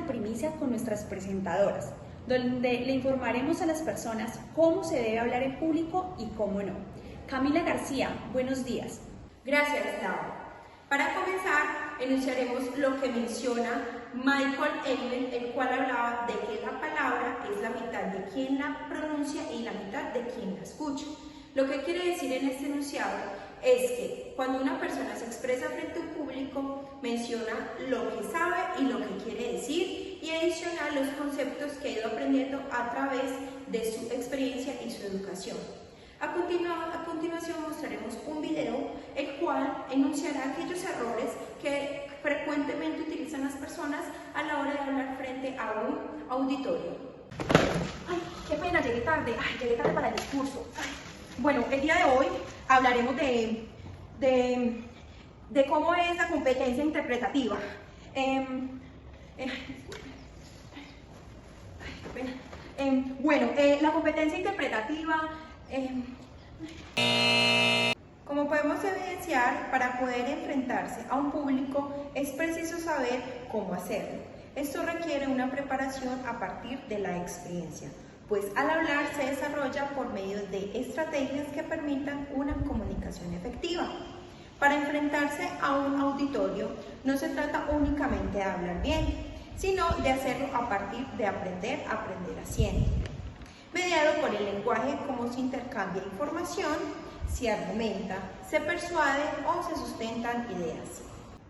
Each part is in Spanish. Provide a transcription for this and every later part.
de primicia con nuestras presentadoras, donde le informaremos a las personas cómo se debe hablar en público y cómo no. Camila García, buenos días. Gracias, Laura. Para comenzar, enunciaremos lo que menciona Michael Eilen, el cual hablaba de que la palabra es la mitad de quien la pronuncia y la mitad de quien la escucha. Lo que quiere decir en este enunciado es que cuando una persona se expresa frente a un público, menciona lo que sabe y lo que quiere decir y adiciona los conceptos que ha ido aprendiendo a través de su experiencia y su educación. A continuación mostraremos un video el cual enunciará aquellos errores que frecuentemente utilizan las personas a la hora de hablar frente a un auditorio. Ay, qué pena, llegué tarde para el discurso. Ay. Bueno, el día de hoy hablaremos de cómo es la competencia interpretativa. La competencia interpretativa... Como podemos evidenciar, para poder enfrentarse a un público es preciso saber cómo hacerlo. Esto requiere una preparación a partir de la experiencia, pues al hablar se desarrolla por medio de estrategias que permitan una comunicación efectiva. Para enfrentarse a un auditorio no se trata únicamente de hablar bien, sino de hacerlo a partir de aprender haciendo. Mediado por el lenguaje, cómo se intercambia información, se argumenta, se persuade o se sustentan ideas.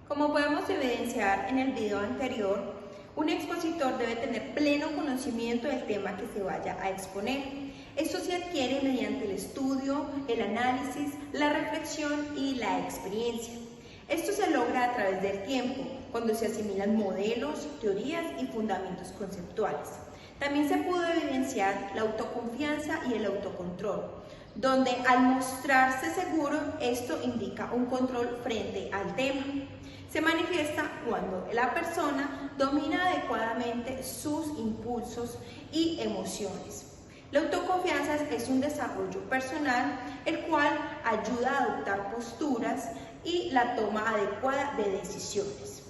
Como podemos evidenciar en el video anterior, un expositor debe tener pleno conocimiento del tema que se vaya a exponer. Esto se adquiere mediante el estudio, el análisis, la reflexión y la experiencia. Esto se logra a través del tiempo, cuando se asimilan modelos, teorías y fundamentos conceptuales. También se pudo evidenciar la autoconfianza y el autocontrol, donde al mostrarse seguro, esto indica un control frente al tema. Se manifiesta cuando la persona domina adecuadamente sus impulsos y emociones. La autoconfianza es un desarrollo personal, el cual ayuda a adoptar posturas y la toma adecuada de decisiones.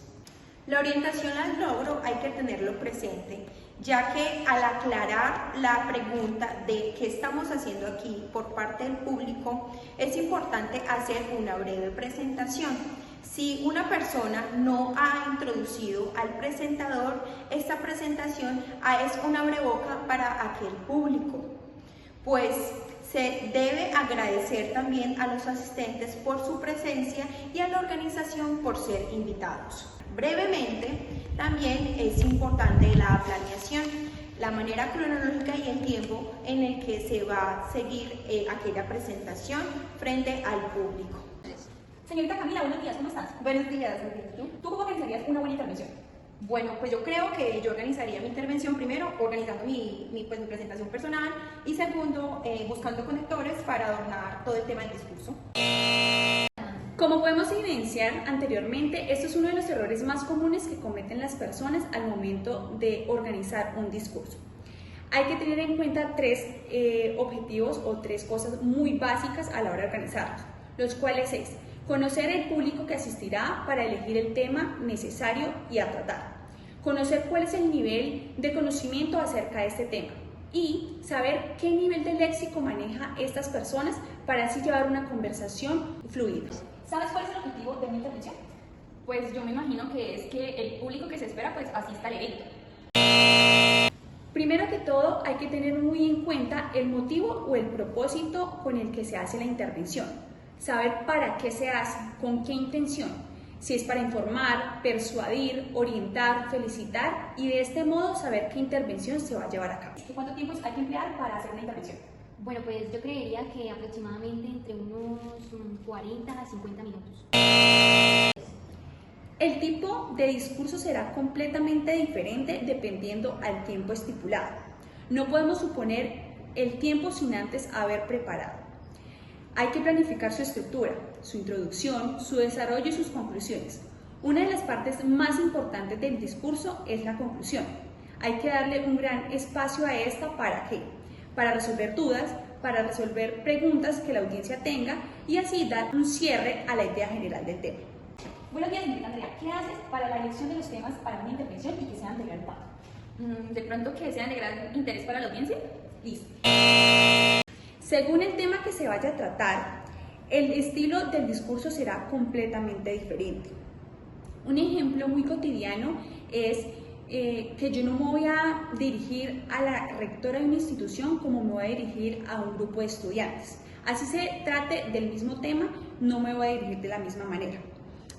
La orientación al logro hay que tenerlo presente, ya que al aclarar la pregunta de qué estamos haciendo aquí por parte del público, es importante hacer una breve presentación. Si una persona no ha introducido al presentador, esta presentación es un abreboca para aquel público, pues se debe agradecer también a los asistentes por su presencia y a la organización por ser invitados. Brevemente, también es importante la planeación, la manera cronológica y el tiempo en el que se va a seguir aquella presentación frente al público. Señorita Camila, buenos días, ¿cómo estás? Buenos días, ¿tú? ¿Tú cómo organizarías una buena intervención? Bueno, pues yo creo que yo organizaría mi intervención primero organizando mi presentación personal y segundo, buscando conectores para adornar todo el tema del discurso. Como podemos evidenciar anteriormente, esto es uno de los errores más comunes que cometen las personas al momento de organizar un discurso. Hay que tener en cuenta tres objetivos o tres cosas muy básicas a la hora de organizarlos, los cuales es conocer el público que asistirá para elegir el tema necesario y a tratar, conocer cuál es el nivel de conocimiento acerca de este tema y saber qué nivel de léxico maneja estas personas para así llevar una conversación fluida. ¿Sabes cuál es el objetivo de mi intervención? Pues yo me imagino que es que el público que se espera pues asista al evento. Primero que todo hay que tener muy en cuenta el motivo o el propósito con el que se hace la intervención. Saber para qué se hace, con qué intención, si es para informar, persuadir, orientar, felicitar y de este modo saber qué intervención se va a llevar a cabo. ¿Cuánto tiempo hay que emplear para hacer una intervención? Bueno, pues yo creería que aproximadamente entre unos 40 a 50 minutos. El tipo de discurso será completamente diferente dependiendo al tiempo estipulado. No podemos suponer el tiempo sin antes haber preparado. Hay que planificar su estructura, su introducción, su desarrollo y sus conclusiones. Una de las partes más importantes del discurso es la conclusión. Hay que darle un gran espacio a esta ¿para qué? Para resolver dudas, para resolver preguntas que la audiencia tenga y así dar un cierre a la idea general del tema. Buenos días, señorita Andrea. ¿Qué haces para la elección de los temas para una intervención y que sean de gran impacto? De pronto que sean de gran interés para la audiencia. Listo. Según el tema que se vaya a tratar, el estilo del discurso será completamente diferente. Un ejemplo muy cotidiano es que yo no me voy a dirigir a la rectora de una institución como me voy a dirigir a un grupo de estudiantes. Así se trate del mismo tema, no me voy a dirigir de la misma manera.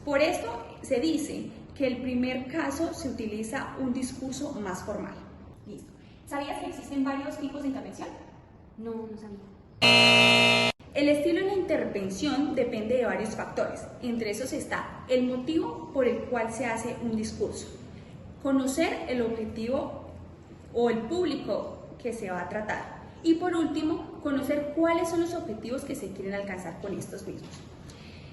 Por eso se dice que el primer caso se utiliza un discurso más formal. Listo. ¿Sabías que existen varios tipos de intervención? No, no sabía. El estilo de la intervención depende de varios factores. Entre esos está el motivo por el cual se hace un discurso, conocer el objetivo o el público que se va a tratar y por último, conocer cuáles son los objetivos que se quieren alcanzar con estos mismos.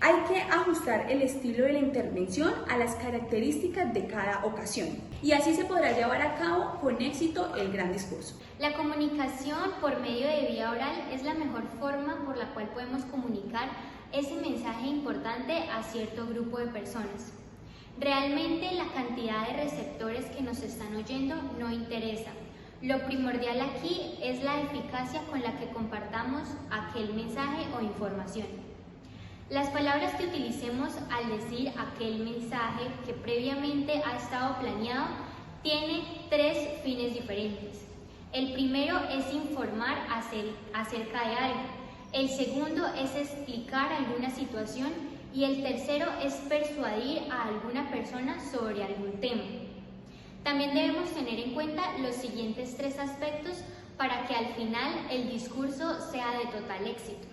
Hay que ajustar el estilo de la intervención a las características de cada ocasión y así se podrá llevar a cabo con éxito el gran discurso. La comunicación por medio de vía oral es la mejor forma por la cual podemos comunicar ese mensaje importante a cierto grupo de personas. Realmente la cantidad de receptores que nos están oyendo no interesa. Lo primordial aquí es la eficacia con la que compartamos aquel mensaje o información. Las palabras que utilicemos al decir aquel mensaje que previamente ha estado planeado tiene tres fines diferentes. El primero es informar acerca de algo, el segundo es explicar alguna situación y el tercero es persuadir a alguna persona sobre algún tema. También debemos tener en cuenta los siguientes tres aspectos para que al final el discurso sea de total éxito.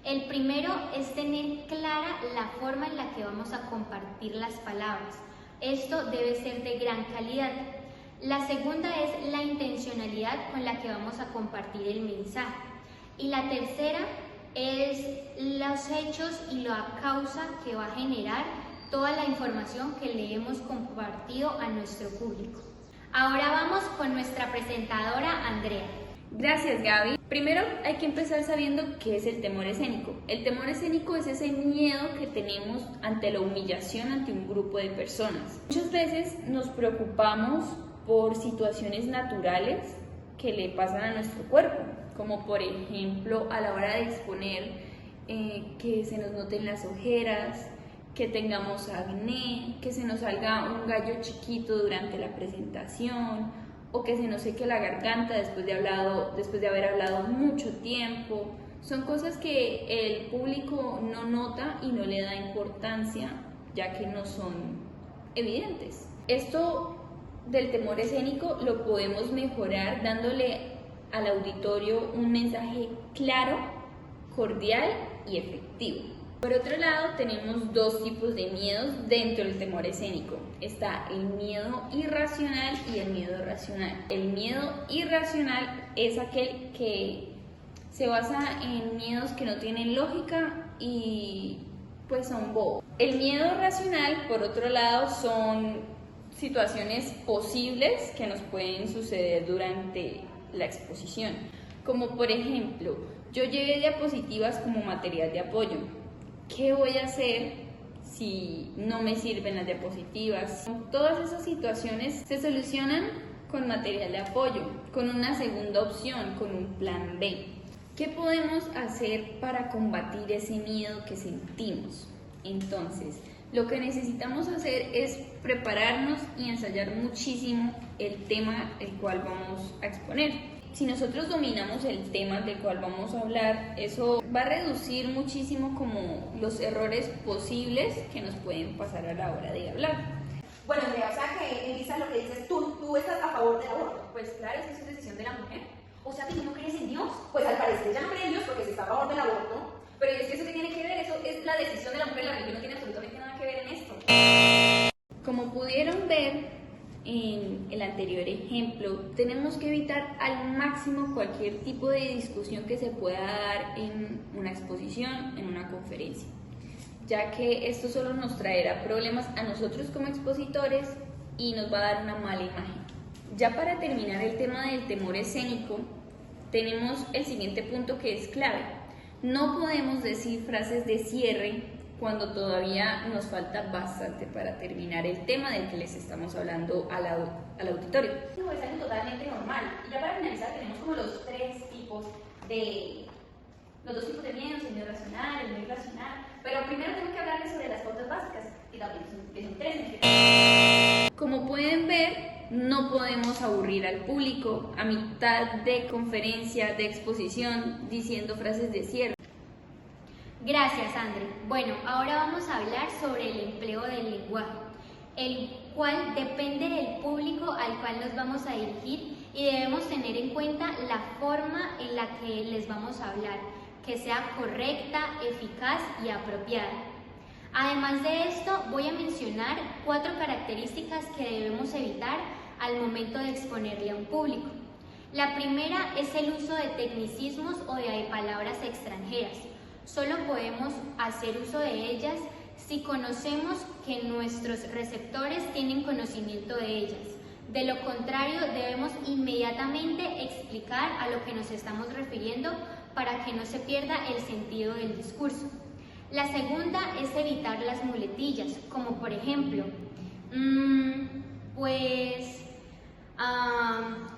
El primero es tener clara la forma en la que vamos a compartir las palabras. Esto debe ser de gran calidad. La segunda es la intencionalidad con la que vamos a compartir el mensaje. Y la tercera es los hechos y la causa que va a generar toda la información que le hemos compartido a nuestro público. Ahora vamos con nuestra presentadora Andrea. Gracias, Gaby. Primero hay que empezar sabiendo qué es el temor escénico. El temor escénico es ese miedo que tenemos ante la humillación ante un grupo de personas. Muchas veces nos preocupamos por situaciones naturales que le pasan a nuestro cuerpo, como por ejemplo a la hora de exponer que se nos noten las ojeras, que tengamos acné, que se nos salga un gallo chiquito durante la presentación o que se nos seque la garganta después de haber hablado mucho tiempo. Son cosas que el público no nota y no le da importancia, ya que no son evidentes. Esto del temor escénico lo podemos mejorar dándole al auditorio un mensaje claro, cordial y efectivo. Por otro lado, tenemos dos tipos de miedos dentro del temor escénico. Está el miedo irracional y el miedo racional. El miedo irracional es aquel que se basa en miedos que no tienen lógica y pues son bobos. El miedo racional, por otro lado, son situaciones posibles que nos pueden suceder durante la exposición. Como por ejemplo, yo llevé diapositivas como material de apoyo. ¿Qué voy a hacer si no me sirven las diapositivas? Todas esas situaciones se solucionan con material de apoyo, con una segunda opción, con un plan B. ¿Qué podemos hacer para combatir ese miedo que sentimos? Entonces, lo que necesitamos hacer es prepararnos y ensayar muchísimo el tema el cual vamos a exponer. Si nosotros dominamos el tema del cual vamos a hablar, eso va a reducir muchísimo como los errores posibles que nos pueden pasar a la hora de hablar. Bueno, Andrea, o sea que en vista de lo que dices, tú estás a favor del aborto. Pues claro, esa es decisión de la mujer. O sea que tú no crees en Dios. Pues al parecer ella no cree en Dios porque se está a favor del aborto. Pero es que eso qué tiene que ver, eso es la decisión de la mujer, la religión no tiene absolutamente nada que ver en esto. Como pudieron ver en el anterior ejemplo, tenemos que evitar al máximo cualquier tipo de discusión que se pueda dar en una exposición, en una conferencia, ya que esto solo nos traerá problemas a nosotros como expositores y nos va a dar una mala imagen. Ya para terminar el tema del temor escénico, tenemos el siguiente punto que es clave. No podemos decir frases de cierre cuando todavía nos falta bastante para terminar el tema del que les estamos hablando al auditorio. Es algo totalmente normal. Y ya para finalizar tenemos como los dos tipos de miedos, el miedo racional, el miedo irracional. Pero primero tengo que hablarles sobre las pautas básicas, que son tres. Como pueden ver, no podemos aburrir al público a mitad de conferencia, de exposición, diciendo frases de cierre. Gracias, André. Bueno, ahora vamos a hablar sobre el empleo del lenguaje, el cual depende del público al cual nos vamos a dirigir y debemos tener en cuenta la forma en la que les vamos a hablar, que sea correcta, eficaz y apropiada. Además de esto, voy a mencionar 4 características que debemos evitar al momento de exponerle a un público. La primera es el uso de tecnicismos o de palabras extranjeras. Solo podemos hacer uso de ellas si conocemos que nuestros receptores tienen conocimiento de ellas. De lo contrario, debemos inmediatamente explicar a lo que nos estamos refiriendo para que no se pierda el sentido del discurso. La segunda es evitar las muletillas, como por ejemplo,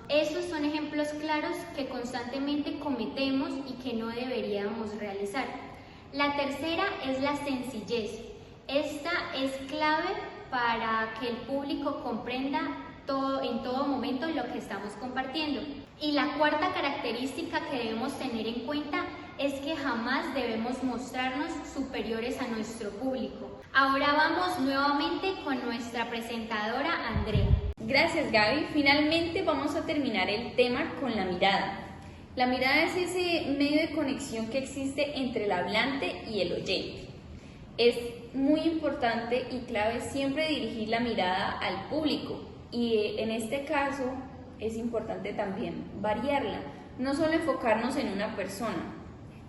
esos son ejemplos claros que constantemente cometemos y que no deberíamos realizar. La tercera es la sencillez. Esta es clave para que el público comprenda en todo momento lo que estamos compartiendo. Y la cuarta característica que debemos tener en cuenta es que jamás debemos mostrarnos superiores a nuestro público. Ahora vamos nuevamente con nuestra presentadora Andrea. Gracias, Gaby. Finalmente vamos a terminar el tema con la mirada. La mirada es ese medio de conexión que existe entre el hablante y el oyente. Es muy importante y clave siempre dirigir la mirada al público y en este caso es importante también variarla, no solo enfocarnos en una persona.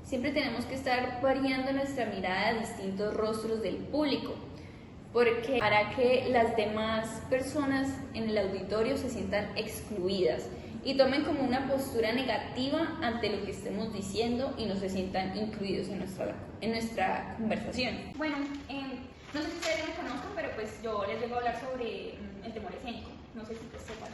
Siempre tenemos que estar variando nuestra mirada a distintos rostros del público, porque hará que las demás personas en el auditorio se sientan excluidas y tomen como una postura negativa ante lo que estemos diciendo y no se sientan incluidos en nuestra conversación. Bueno, no sé si ustedes me conozcan, pero pues yo les vengo a hablar sobre el temor escénico. No sé si ustedes sepan.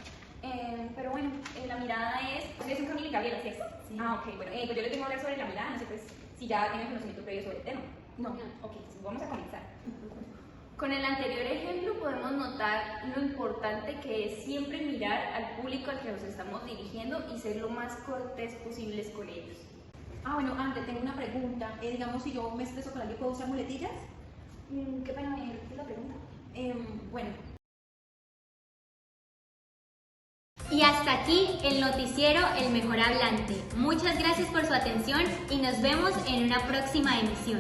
Pero bueno, la mirada es... ¿Ustedes son Camila y Gabriela, cierto? Sí. Ah, ok, bueno, pues yo les vengo a hablar sobre la mirada, no sé pues si ya tienen conocimiento previo sobre el tema. No. Ok, pues vamos a comenzar. Con el anterior ejemplo podemos notar lo importante que es siempre mirar al público al que nos estamos dirigiendo y ser lo más cortés posibles con ellos. Bueno, André, tengo una pregunta. Digamos, si yo me expreso con alguien, ¿puedo usar muletillas? Qué pena, ¿me repites la pregunta? Bueno. Y hasta aquí el noticiero El Mejor Hablante. Muchas gracias por su atención y nos vemos en una próxima emisión.